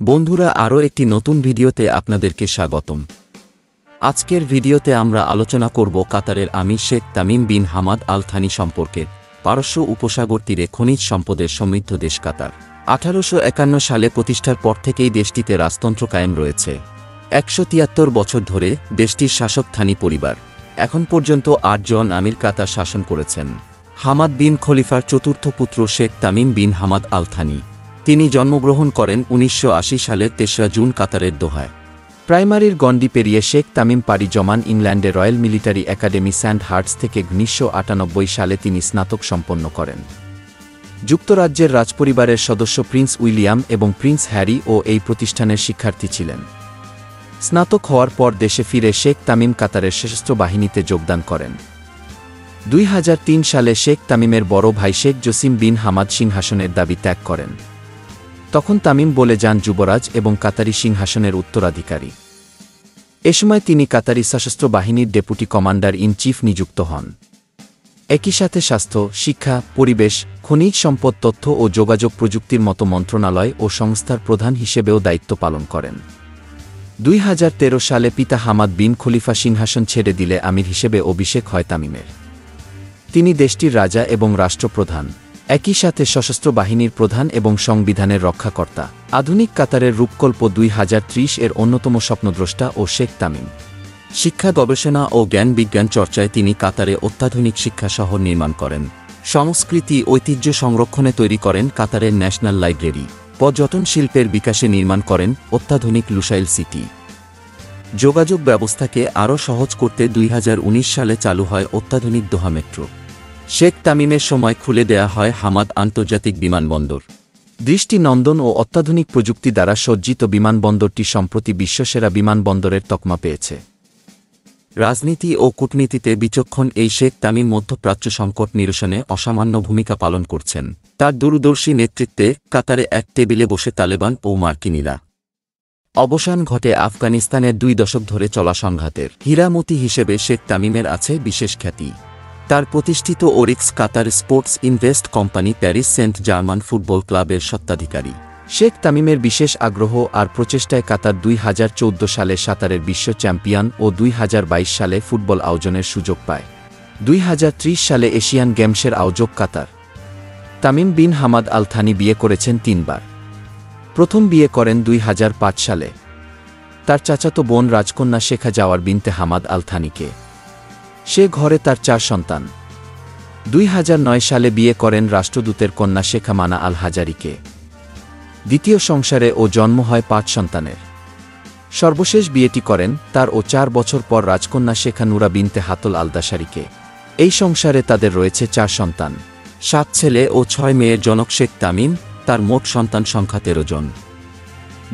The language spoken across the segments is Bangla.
বন্ধুরা, আরও একটি নতুন ভিডিওতে আপনাদেরকে স্বাগতম। আজকের ভিডিওতে আমরা আলোচনা করব কাতারের আমির Sheikh Tamim bin Hamad Al Thani সম্পর্কে। পারস্য উপসাগর তীরে খনিজ সম্পদের সমৃদ্ধ দেশ কাতার 1851 সালে প্রতিষ্ঠার পর থেকেই দেশটিতে রাজতন্ত্র কায়েম রয়েছে। 173 বছর ধরে দেশটির শাসক থানি পরিবার এখন পর্যন্ত 8 জন আমির কাতার শাসন করেছেন। হামাদ বিন খলিফার চতুর্থ পুত্র Sheikh Tamim bin Hamad Al Thani. তিনি জন্মগ্রহণ করেন 1980 সালের 3রা জুন কাতারের দোহায়। প্রাইমারির গণ্ডি পেরিয়ে শেখ তামিম পাড়ি জমান ইংল্যান্ডে Royal Military Academy Sandhurst থেকে 1998 সালে তিনি স্নাতক সম্পন্ন করেন। যুক্তরাজ্যের রাজপরিবারের সদস্য প্রিন্স উইলিয়াম এবং প্রিন্স হ্যারি ও এই প্রতিষ্ঠানের শিক্ষার্থী ছিলেন। স্নাতক হওয়ার পর দেশে ফিরে শেখ তামিম কাতারের সশস্ত্র বাহিনীতে যোগদান করেন। 2003 সালে শেখ তামিমের বড় ভাই শেখ জসিম বিন হামাদ সিংহাসনের দাবি ত্যাগ করেন। তখন তামিম বলে যান যুবরাজ এবং কাতারি সিংহাসনের উত্তরাধিকারী। এ সময় তিনি কাতারি সশস্ত্র বাহিনীর ডেপুটি কমান্ডার ইন চিফ নিযুক্ত হন। একই সাথে স্বাস্থ্য, শিক্ষা, পরিবেশ, খনিজ সম্পদ, তথ্য ও যোগাযোগ প্রযুক্তির মতো মন্ত্রণালয় ও সংস্থার প্রধান হিসেবেও দায়িত্ব পালন করেন। 2013 সালে পিতা হামাদ বিন খলিফা সিংহাসন ছেড়ে দিলে আমির হিসেবে অভিষেক হয় তামিমের। তিনি দেশটির রাজা এবং রাষ্ট্রপ্রধান, একই সাথে সশস্ত্র বাহিনীর প্রধান এবং সংবিধানের রক্ষাকর্তা। আধুনিক কাতারের রূপকল্প 2030 এর অন্যতম স্বপ্নদ্রষ্টা ও শেখ তামিম। শিক্ষা, গবেষণা ও জ্ঞান বিজ্ঞান চর্চায় তিনি কাতারে অত্যাধুনিক শিক্ষা শহর নির্মাণ করেন। সংস্কৃতি ঐতিহ্য সংরক্ষণে তৈরি করেন কাতারের ন্যাশনাল লাইব্রেরি। পর্যটন শিল্পের বিকাশে নির্মাণ করেন অত্যাধুনিক লুসাইল সিটি। যোগাযোগ ব্যবস্থাকে আরও সহজ করতে 2019 সালে চালু হয় অত্যাধুনিক দোহা মেট্রো। শেখ তামিমের সময় খুলে দেয়া হয় হামাদ আন্তর্জাতিক বিমানবন্দর। দৃষ্টিনন্দন ও অত্যাধুনিক প্রযুক্তি দ্বারা সজ্জিত বিমানবন্দরটি সম্প্রতি বিশ্বসেরা বিমানবন্দরের তকমা পেয়েছে। রাজনীতি ও কূটনীতিতে বিচক্ষণ এই শেখ তামিম মধ্যপ্রাচ্য সংকট নিরসনে অসামান্য ভূমিকা পালন করছেন। তার দূরদর্শী নেতৃত্বে কাতারে এক টেবিলে বসে তালেবান ও মার্কিনীরা। অবসান ঘটে আফগানিস্তানের 2 দশক ধরে চলা সংঘাতের। হীরামতি হিসেবে শেখ তামিমের আছে বিশেষ খ্যাতি। তার প্রতিষ্ঠিত Oryx Qatar Sports Invest company Paris Saint Germain football ক্লাবের স্বত্বাধিকারী। শেখ তামিমের বিশেষ আগ্রহ আর প্রচেষ্টায় কাতার 2014 সালে সাঁতারের বিশ্ব চ্যাম্পিয়ন ও 2022 সালে ফুটবল আয়োজনের সুযোগ পায়। 2030 সালে এশিয়ান গেমসের আয়োজক Qatar. Tamim bin Hamad Al Thani বিয়ে করেছেন 3 বার। প্রথম বিয়ে করেন 2005 সালে তার চাচাতো বোন রাজকন্যা শেখা জাওয়ার বিনতে হামাদ আল থানিকে। সে ঘরে তার 4 সন্তান। 2009 সালে বিয়ে করেন রাষ্ট্রদূতের কন্যা শেখা মানা আল হাজারিকে। দ্বিতীয় সংসারে ও জন্ম হয় 5 সন্তানের। সর্বশেষ বিয়েটি করেন তার ও 4 বছর পর রাজকন্যা শেখা নুরা বিনতে হাতল আল দাসারিকে। এই সংসারে তাদের রয়েছে 4 সন্তান, 7 ছেলে ও 6 মেয়ের জনক শেখ তামিম। তার মোট সন্তান সংখ্যা 13 জন।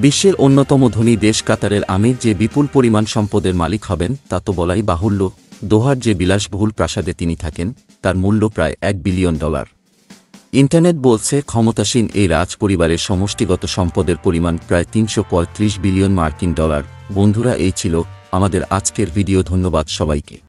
বিশ্বের অন্যতম ধনী দেশ কাতারের আমির যে বিপুল পরিমাণ সম্পদের মালিক হবেন তা তো বলাই বাহুল্য। দোহার যে বিলাসবহুল প্রাসাদে তিনি থাকেন তার মূল্য প্রায় $1 বিলিয়ন। ইন্টারনেট বলছে ক্ষমতাসীন এই রাজ পরিবারের সমষ্টিগত সম্পদের পরিমাণ প্রায় $335 বিলিয়ন। বন্ধুরা, এই ছিল আমাদের আজকের ভিডিও। ধন্যবাদ সবাইকে।